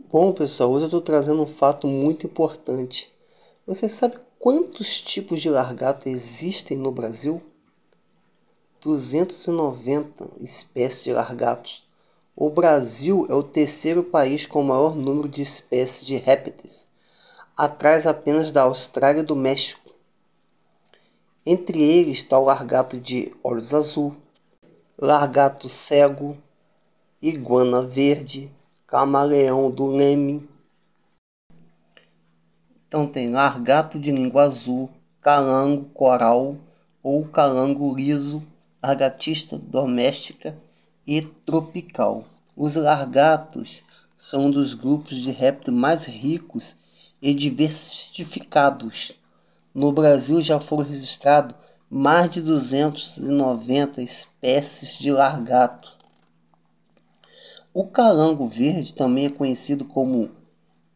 Bom, pessoal, hoje eu estou trazendo um fato muito importante. Você sabe quantos tipos de largato existem no Brasil? 290 espécies de largatos. O Brasil é o terceiro país com o maior número de espécies de répteis, atrás apenas da Austrália e do México. Entre eles está o largato de olhos azul, largato cego, iguana verde, camaleão do Leme. Então tem largato de língua azul, calango coral ou calango liso, largatista doméstica e tropical. Os largatos são um dos grupos de répteis mais ricos e diversificados. No Brasil já foram registrados mais de 290 espécies de largato. O calango verde também é conhecido como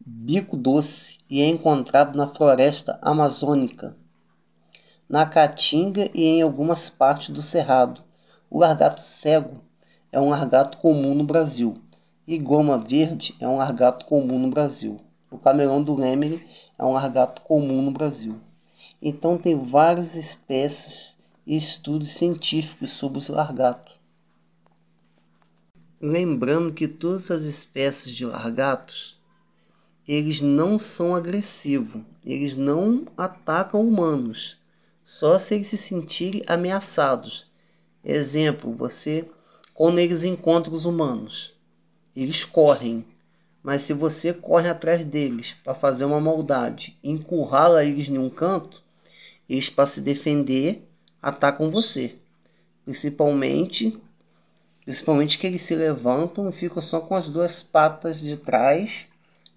bico doce e é encontrado na floresta amazônica, na caatinga e em algumas partes do cerrado. O largato cego é um largato comum no Brasil. E goma verde é um largato comum no Brasil. O camaleão do Leme é um largato comum no Brasil. Então tem várias espécies e estudos científicos sobre os largatos. Lembrando que todas as espécies de largatos eles não são agressivos, eles não atacam humanos, só se eles se sentirem ameaçados. Exemplo, quando eles encontram os humanos, eles correm, mas se você corre atrás deles para fazer uma maldade, encurrala eles em um canto, eles para se defender atacam você, principalmente que eles se levantam e ficam só com as duas patas de trás,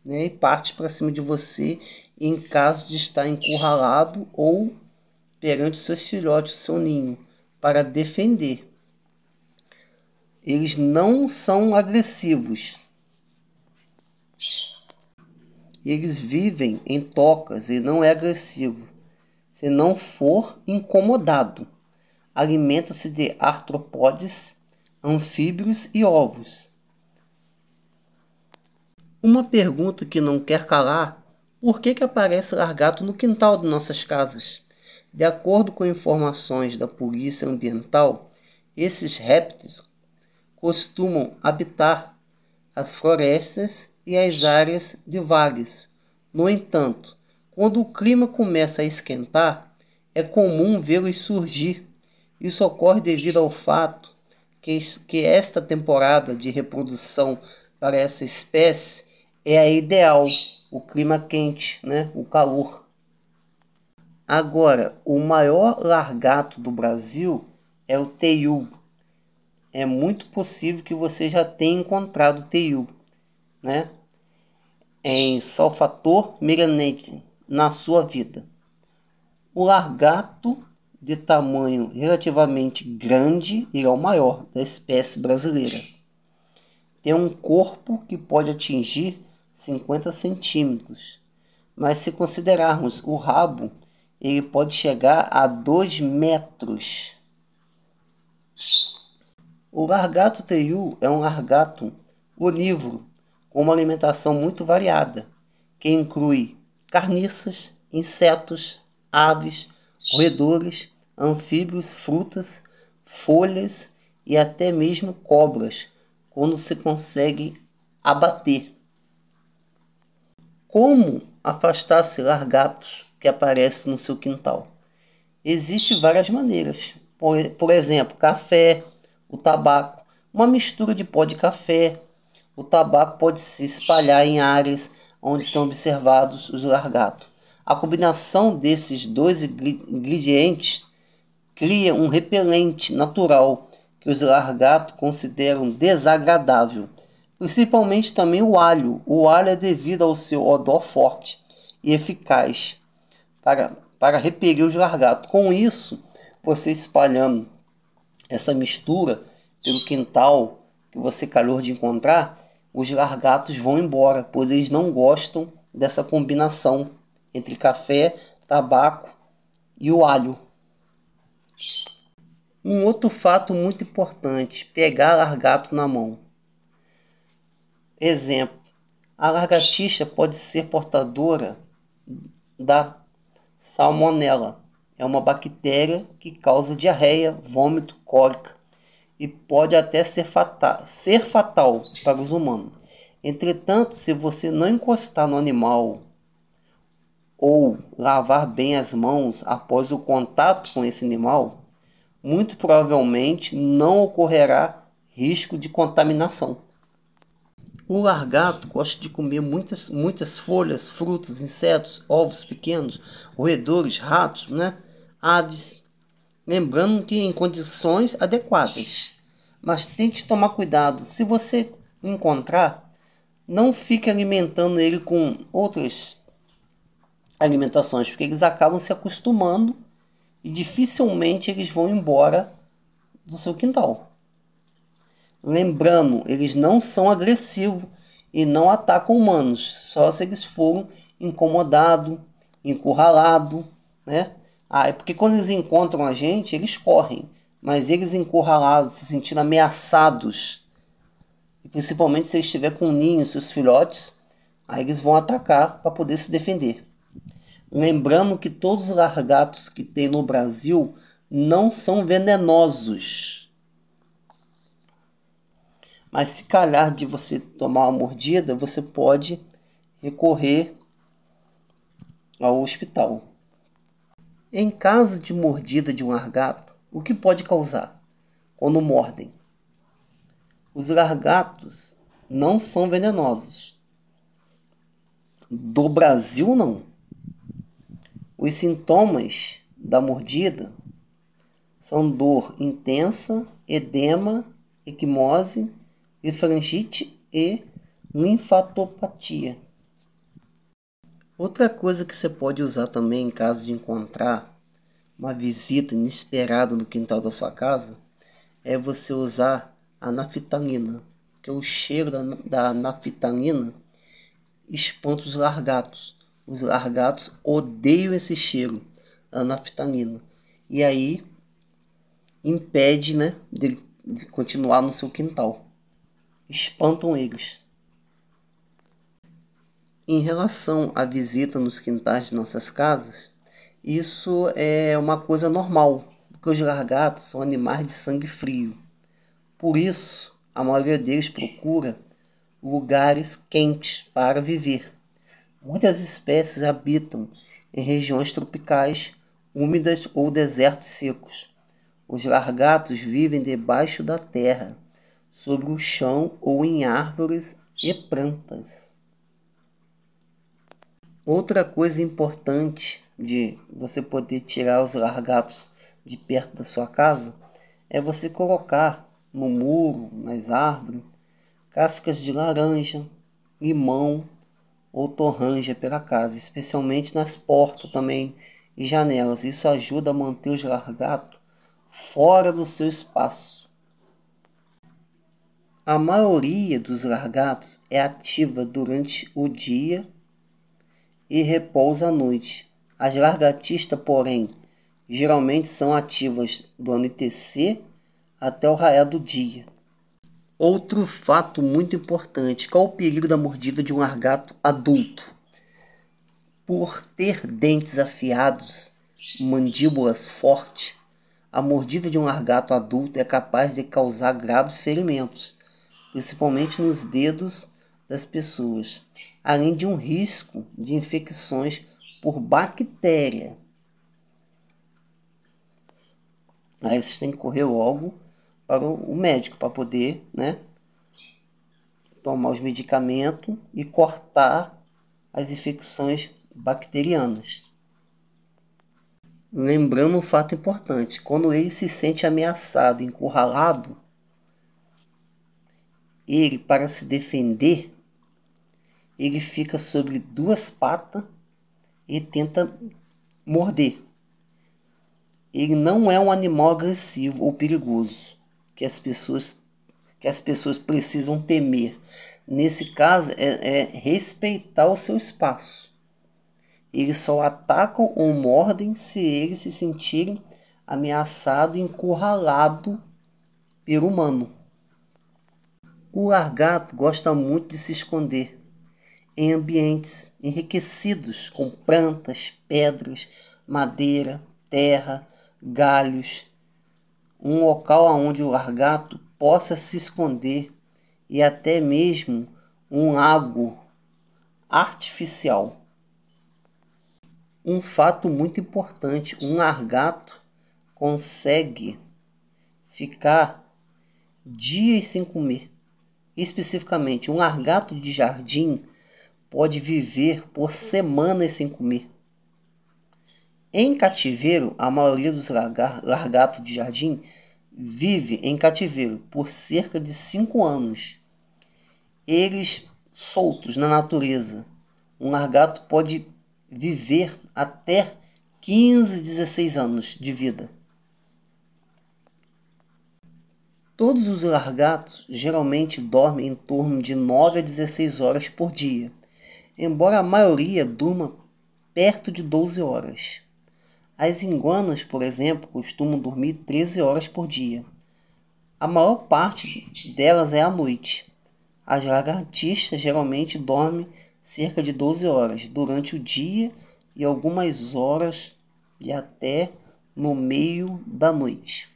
né, e parte para cima de você em caso de estar encurralado ou perante os seus filhotes, o seu ninho, para defender. Eles não são agressivos. Eles vivem em tocas e não é agressivo. Se não for incomodado, alimenta-se de artrópodes, anfíbios e ovos. Uma pergunta que não quer calar: por que aparece largato no quintal de nossas casas? De acordo com informações da Polícia Ambiental, esses répteis costumam habitar as florestas e as áreas de vales. No entanto, quando o clima começa a esquentar, é comum vê-los surgir. Isso ocorre devido ao fato que esta temporada de reprodução para essa espécie é a ideal, o clima quente, né? O calor. Agora, o maior largato do Brasil é o teiu. É muito possível que você já tenha encontrado o teiu, né? Em Salvador, Milanese, na sua vida. O largato de tamanho relativamente grande e é o maior da espécie brasileira. Tem um corpo que pode atingir 50 centímetros, mas se considerarmos o rabo, ele pode chegar a 2 metros. O largato teiu é um largato onívoro, com uma alimentação muito variada, que inclui carniças, insetos, aves, roedores, anfíbios, frutas, folhas e até mesmo cobras, quando se consegue abater. Como afastar-se largatos que aparecem no seu quintal? Existem várias maneiras. Por exemplo, café, o tabaco, uma mistura de pó de café. O tabaco pode se espalhar em áreas onde são observados os largatos. A combinação desses dois ingredientes cria um repelente natural que os largatos consideram desagradável. Principalmente também o alho. O alho é devido ao seu odor forte e eficaz para repelir os largatos. Com isso, você espalhando essa mistura pelo quintal que você calhou de encontrar, os largatos vão embora, pois eles não gostam dessa combinação entre café, tabaco e o alho. Um outro fato muito importante: pegar largato na mão. Exemplo: A lagartixa pode ser portadora da salmonela. É uma bactéria que causa diarreia, vômito, cólica e pode até ser fatal para os humanos. Entretanto, se você não encostar no animal ou lavar bem as mãos após o contato com esse animal, muito provavelmente não ocorrerá risco de contaminação. O largato gosta de comer muitas folhas, frutas, insetos, ovos pequenos, roedores, ratos, aves. Lembrando que em condições adequadas. Mas tente tomar cuidado. Se você encontrar, não fique alimentando ele com outras alimentações, porque eles acabam se acostumando e dificilmente eles vão embora do seu quintal. Lembrando, eles não são agressivos e não atacam humanos, só se eles foram incomodados, encurralados, né? É porque quando eles encontram a gente, eles correm, mas eles encurralados, se sentindo ameaçados, e principalmente se eles estiver com um ninho, seus filhotes, aí eles vão atacar para poder se defender. Lembrando que todos os largatos que tem no Brasil não são venenosos. Mas se calhar de você tomar uma mordida, você pode recorrer ao hospital. Em caso de mordida de um largato, o que pode causar quando mordem? Os largatos não são venenosos. Do Brasil, não. Os sintomas da mordida são dor intensa, edema, equimose, faringite e linfatopatia. Outra coisa que você pode usar também em caso de encontrar uma visita inesperada no quintal da sua casa é você usar a naftalina, que o cheiro da naftalina espanta os largatos. Os largatos odeiam esse cheiro da naftalina e aí impede, de continuar no seu quintal. Espantam eles. Em relação à visita nos quintais de nossas casas, isso é uma coisa normal, porque os largatos são animais de sangue frio. Por isso, a maioria deles procura lugares quentes para viver. Muitas espécies habitam em regiões tropicais, úmidas ou desertos secos. Os largatos vivem debaixo da terra, sobre o chão ou em árvores e plantas. Outra coisa importante de você poder tirar os largatos de perto da sua casa é você colocar no muro, nas árvores, cascas de laranja, limão ou torranja pela casa, especialmente nas portas também e janelas. Isso ajuda a manter os largatos fora do seu espaço. A maioria dos largatos é ativa durante o dia e repousa à noite. As lagartixas, porém, geralmente são ativas do anoitecer até o raiar do dia. Outro fato muito importante: qual o perigo da mordida de um largato adulto? Por ter dentes afiados, mandíbulas fortes, a mordida de um largato adulto é capaz de causar graves ferimentos, principalmente nos dedos das pessoas, além de um risco de infecções por bactéria. Aí vocês têm que correr logo para o médico para poder, tomar os medicamentos e cortar as infecções bacterianas. Lembrando um fato importante: quando ele se sente ameaçado, encurralado, ele, para se defender, ele fica sobre duas patas e tenta morder. Ele não é um animal agressivo ou perigoso que as pessoas precisam temer. Nesse caso, é respeitar o seu espaço. Eles só atacam ou mordem se eles se sentirem ameaçados e encurralados pelo humano. O largato gosta muito de se esconder. em ambientes enriquecidos com plantas, pedras, madeira, terra, galhos, um local onde o largato possa se esconder e até mesmo um lago artificial. Um fato muito importante, um largato consegue ficar dias sem comer. Especificamente, um largato de jardim pode viver por semanas sem comer. Em cativeiro, a maioria dos largatos de jardim vive em cativeiro por cerca de 5 anos. Eles soltos na natureza, um largato pode viver até 15, 16 anos de vida. Todos os largatos geralmente dormem em torno de 9 a 16 horas por dia, embora a maioria durma perto de 12 horas. As iguanas, por exemplo, costumam dormir 13 horas por dia. A maior parte delas é à noite. As lagartixas geralmente dormem cerca de 12 horas durante o dia e algumas horas e até no meio da noite.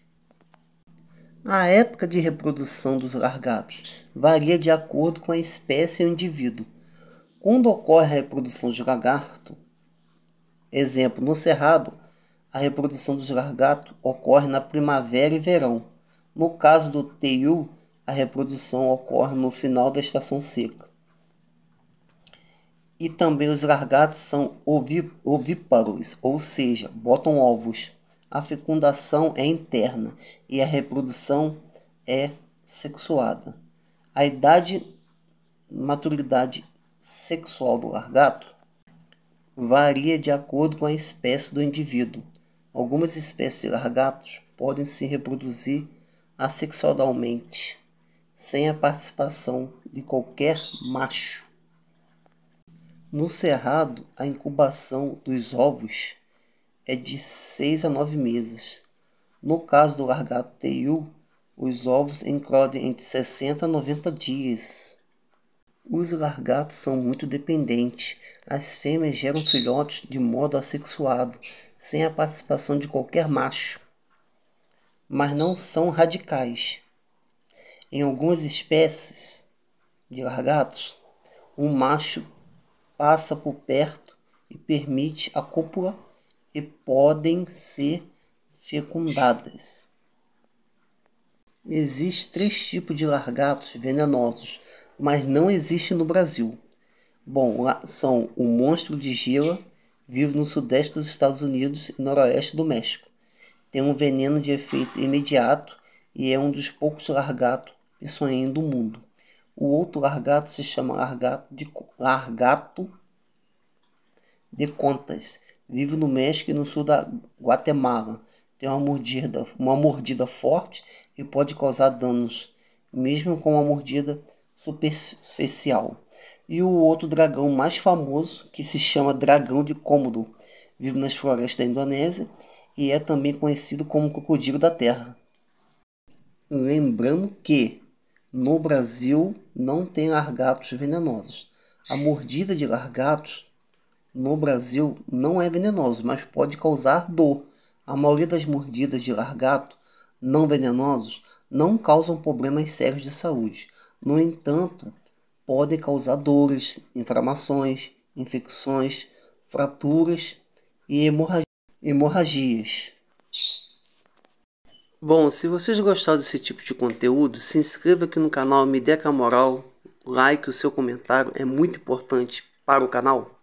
A época de reprodução dos largatos varia de acordo com a espécie e o indivíduo. Quando ocorre a reprodução de lagarto, exemplo, no cerrado, a reprodução dos largatos ocorre na primavera e verão. No caso do teiu, a reprodução ocorre no final da estação seca. E também os largatos são ovíparos, ou seja, botam ovos. A fecundação é interna e a reprodução é sexuada. A maturidade sexual do largato varia de acordo com a espécie do indivíduo. Algumas espécies de largatos podem se reproduzir assexuadamente, sem a participação de qualquer macho. No cerrado, a incubação dos ovos é de 6 a 9 meses. No caso do largato teiu, os ovos eclodem entre 60 a 90 dias. Os largatos são muito dependentes. As fêmeas geram filhotes de modo assexuado, sem a participação de qualquer macho, mas não são radicais. Em algumas espécies de largatos, um macho passa por perto e permite a cópula e podem ser fecundadas. Existem 3 tipos de largatos venenosos, mas não existem no Brasil. Bom, são o monstro de gila, vive no sudeste dos Estados Unidos e noroeste do México. Tem um veneno de efeito imediato e é um dos poucos largatos peçonhentos do mundo. O outro largato se chama largato de contas. Vive no México e no sul da Guatemala. Tem uma mordida forte e pode causar danos, mesmo com uma mordida superficial. E o outro dragão mais famoso, que se chama dragão de Komodo, vive nas florestas da Indonésia e é também conhecido como crocodilo da terra. Lembrando que no Brasil não tem largatos venenosos. A mordida de largatos no Brasil não é venenoso, mas pode causar dor. A maioria das mordidas de largato não venenosos não causam problemas sérios de saúde. No entanto, podem causar dores, inflamações, infecções, fraturas e hemorragias. Bom, se vocês gostaram desse tipo de conteúdo, se inscreva aqui no canal, me dê a moral, like, o seu comentário é muito importante para o canal.